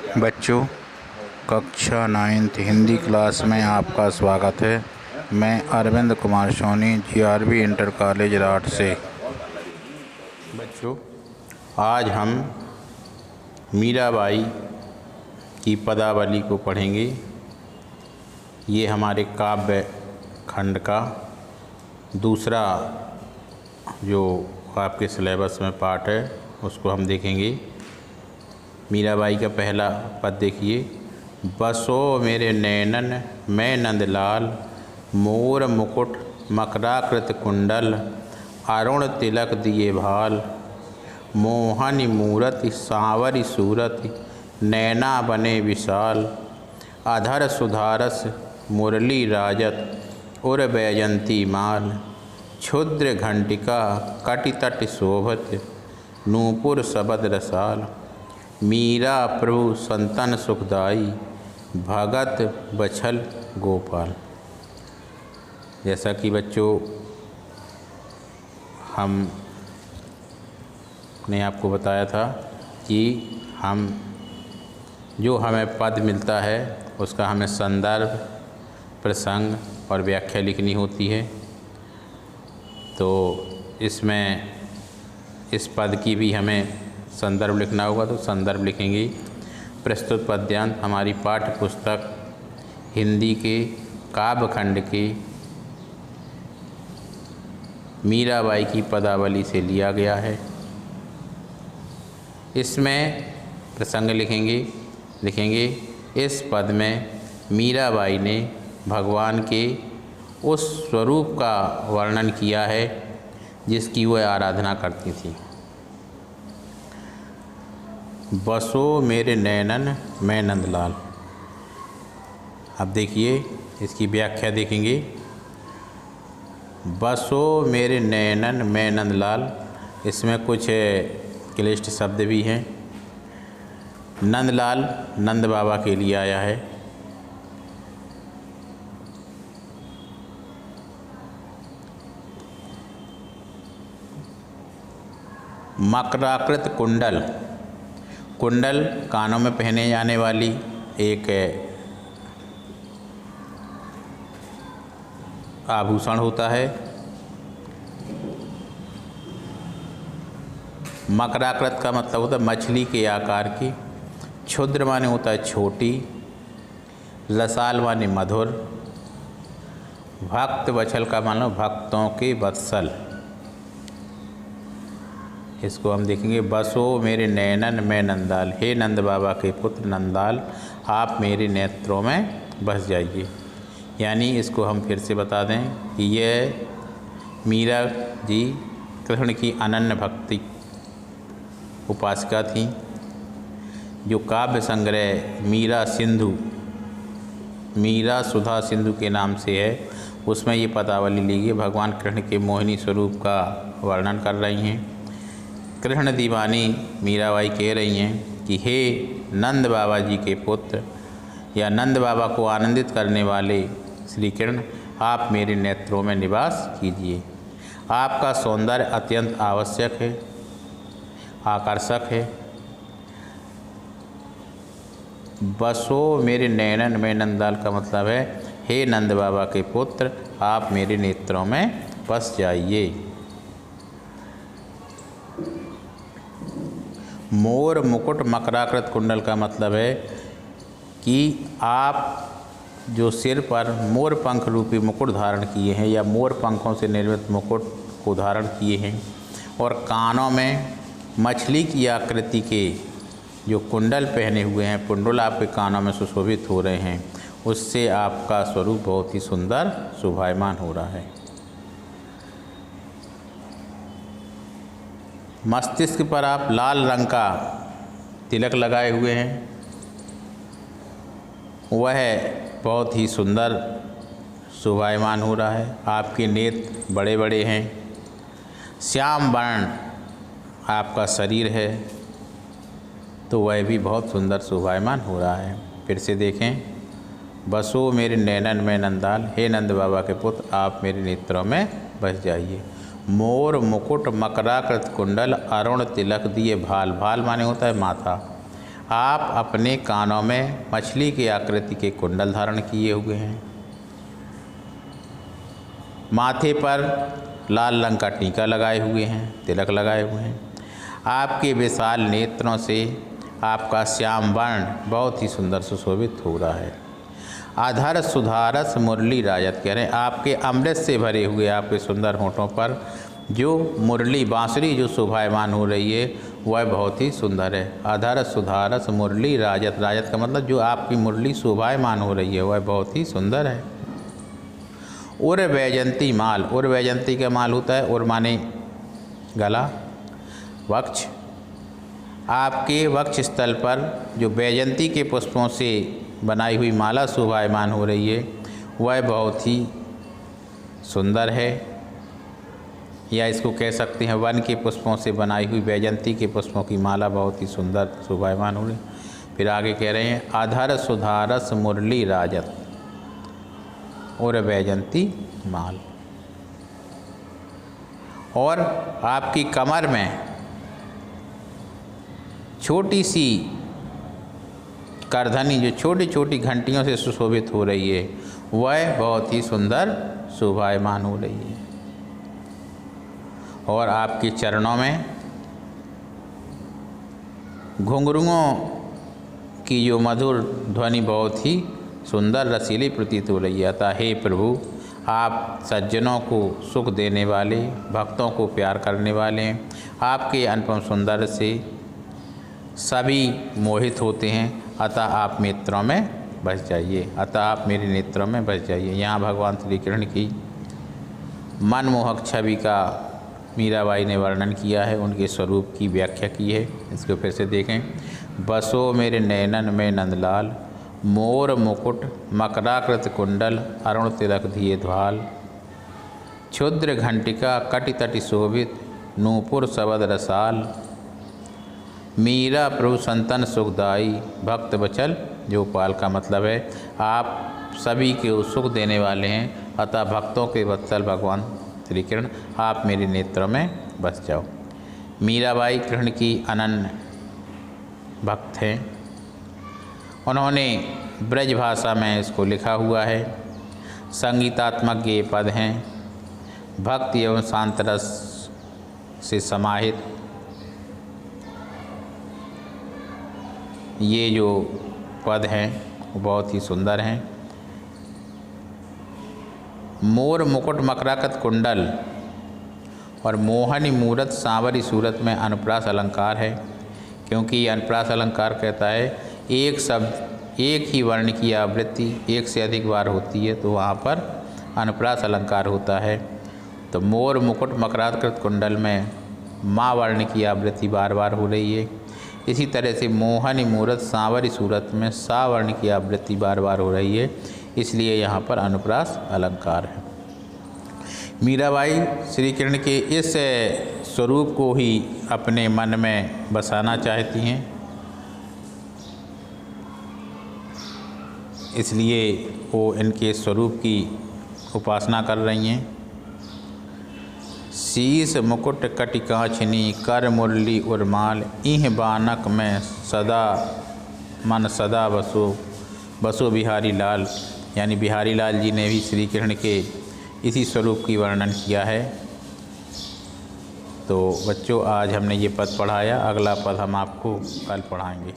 बच्चों, कक्षा 9th Hindi class में आपका स्वागत है। मैं Arvind Kumar Soni, GRV inter college Rath से। बच्चों, आज हम मीराबाई की पदावली को पढ़ेंगे। ये हमारे काव्य खंड का दूसरा जो आपके सिलेबस में पाठ है उसको हम देखेंगे। मीराबाई का पहला पद देखिए। बसो मेरे नैनन मैं नंदलाल, मोर मुकुट मकराकृत कुंडल, अरुण तिलक दिए भाल, मोहनी मूरति सांवरी सूरति, नैना बने विशाल, अधर सुधारस मुरली राजत उर बैजंती माल, क्षुद्र घंटिका कटितट शोभत, नूपुर सबद रसाल, मीरा प्रभु संतन सुखदाई, भगत बछल गोपाल। जैसा कि बच्चों हमने आपको बताया था कि हमें पद मिलता है उसका हमें संदर्भ, प्रसंग और व्याख्या लिखनी होती है। तो इसमें इस पद की भी हमें संदर्भ लिखना होगा, तो संदर्भ लिखेंगे। प्रस्तुत पद्यांश हमारी पाठ्य पुस्तक हिंदी के काव्य खंड के मीराबाई की पदावली से लिया गया है। इसमें प्रसंग लिखेंगे। इस पद में मीराबाई ने भगवान के उस स्वरूप का वर्णन किया है जिसकी वह आराधना करती थी। बसो मेरे नैनन मैं नंदलाल। अब देखिए इसकी व्याख्या देखेंगे। बसो मेरे नैनन मैं नंदलाल, इसमें कुछ क्लिष्ट शब्द भी हैं। नंदलाल नंद बाबा के लिए आया है। मकराकृत कुंडल, कुंडल कानों में पहने जाने वाली एक आभूषण होता है। मकराकृत का मतलब होता है मछली के आकार की। क्षुद्र माने होता है छोटी, रसाल माने मधुर, भक्त बछल का मानो भक्तों के वत्सल। इसको हम देखेंगे। बसो मेरे नैनन मैं नंदाल, हे नंद बाबा के पुत्र नंदाल, आप मेरे नेत्रों में बस जाइए। यानी इसको हम फिर से बता दें कि यह मीरा जी कृष्ण की अनन्य भक्ति उपासिका थी। जो काव्य संग्रह मीरा सुधा सिंधु के नाम से है, उसमें ये पदावली ली गई। भगवान कृष्ण के मोहिनी स्वरूप का वर्णन कर रही हैं। कृष्ण दीवानी मीराबाई कह रही हैं कि हे नंद बाबा जी के पुत्र या नंद बाबा को आनंदित करने वाले श्री कृष्ण, आप मेरे नेत्रों में निवास कीजिए। आपका सौंदर्य अत्यंत आवश्यक है, आकर्षक है। बसो मेरे नैनन में नंदाल का मतलब है हे नंद बाबा के पुत्र, आप मेरे नेत्रों में बस जाइए। मोर मुकुट मकराकृत कुंडल का मतलब है कि आप जो सिर पर मोर पंख रूपी मुकुट धारण किए हैं या मोर पंखों से निर्मित मुकुट को धारण किए हैं, और कानों में मछली की आकृति के जो कुंडल पहने हुए हैं, कुंडल आपके कानों में सुशोभित हो रहे हैं, उससे आपका स्वरूप बहुत ही सुंदर शोभायमान हो रहा है। मस्तिष्क पर आप लाल रंग का तिलक लगाए हुए हैं, वह बहुत ही सुंदर शोभायमान हो रहा है। आपके नेत्र बड़े बड़े हैं। श्याम वर्ण आपका शरीर है, तो वह भी बहुत सुंदर शोभायमान हो रहा है। फिर से देखें। बसो मेरे नैनन में नंदाल, हे नंद बाबा के पुत्र, आप मेरे नेत्रों में बस जाइए। मोर मुकुट मकराकृत कुंडल, अरुण तिलक दिए भाल, भाल माने होता है माथा, आप अपने कानों में मछली की आकृति के कुंडल धारण किए हुए हैं। माथे पर लाल रंग का टीका लगाए हुए हैं, तिलक लगाए हुए हैं। आपके विशाल नेत्रों से आपका श्याम वर्ण बहुत ही सुंदर सुशोभित हो रहा है। आधार सुधारस मुरली राजत कह रहे हैं, आपके अमृत से भरे हुए आपके सुंदर होठों पर जो मुरली बांसुरी जो शोभायमान हो रही है वह बहुत ही सुंदर है। आधार सुधारस मुरली राजत, राजत का मतलब जो आपकी मुरली शोभायमान हो रही है वह बहुत ही सुंदर है। उर वैजंती माल, उर वैजंती का माल होता है उर माने गला, वक्ष। आपके वक्ष स्थल पर जो वैजंती के पुष्पों से बनाई हुई माला शोभायमान हो रही है वह बहुत ही सुंदर है, या इसको कह सकते हैं वन के पुष्पों से बनाई हुई वैजंती के पुष्पों की माला बहुत ही सुंदर शोभायमान हो रही है। फिर आगे कह रहे हैं आधार सुधारस मुरली राजत और वैजंती माल। और आपकी कमर में छोटी सी करधनी जो छोटी छोटी घंटियों से सुशोभित हो रही है वह बहुत ही सुंदर शोभायमान हो रही है। और आपके चरणों में घुंघरुओं की जो मधुर ध्वनि बहुत ही सुंदर रसीली प्रतीत हो रही है। अतः हे प्रभु, आप सज्जनों को सुख देने वाले, भक्तों को प्यार करने वाले हैं। आपके अनुपम सुंदर से सभी मोहित होते हैं, अतः आप नेत्रों में बस जाइए, अतः आप मेरे नेत्रों में बस जाइए। यहाँ भगवान श्री कृष्ण की मनमोहक छवि का मीराबाई ने वर्णन किया है, उनके स्वरूप की व्याख्या की है। इसको फिर से देखें। बसो मेरे नैनन में नंदलाल, मोर मुकुट मकराकृत कुंडल, अरुण तिलक धिये ध्वाल, क्षुद्र घंटिका कटि तटि शोभित, नूपुर सबद रसाल, मीरा प्रभु संतन सुखदाई, भक्त बचल जो पाल। का मतलब है आप सभी के सुख देने वाले हैं, अतः भक्तों के वत्सल भगवान श्री कृष्ण आप मेरे नेत्रों में बस जाओ। मीराबाई कृष्ण की अनन्य भक्त हैं। उन्होंने ब्रज भाषा में इसको लिखा हुआ है। संगीतात्मक ये पद हैं, भक्ति एवं शांत रस से समाहित ये जो पद हैं वो बहुत ही सुंदर हैं। मोर मुकुट मकराकृत कुंडल और मोहनी मूरत सांवरी सूरत में अनुप्रास अलंकार है, क्योंकि ये अनुप्रास अलंकार कहता है एक शब्द एक ही वर्ण की आवृत्ति एक से अधिक बार होती है तो वहाँ पर अनुप्रास अलंकार होता है। तो मोर मुकुट मकराकृत कुंडल में माँ वर्ण की आवृत्ति बार बार हो रही है। इसी तरह से मोहनी मूरत सांवरी सूरत में सा वर्ण की आवृत्ति बार बार हो रही है, इसलिए यहाँ पर अनुप्रास अलंकार है। मीराबाई श्री कृष्ण के इस स्वरूप को ही अपने मन में बसाना चाहती हैं, इसलिए वो इनके स्वरूप की उपासना कर रही हैं। शीस मुकुट कटिकाछनी कर मुरली उर्माल, इह बानक में सदा मन सदा बसो, बसो बिहारी लाल। यानी बिहारी लाल जी ने भी श्री कृष्ण के इसी स्वरूप की वर्णन किया है। तो बच्चों आज हमने ये पद पढ़ाया, अगला पद हम आपको कल पढ़ाएंगे।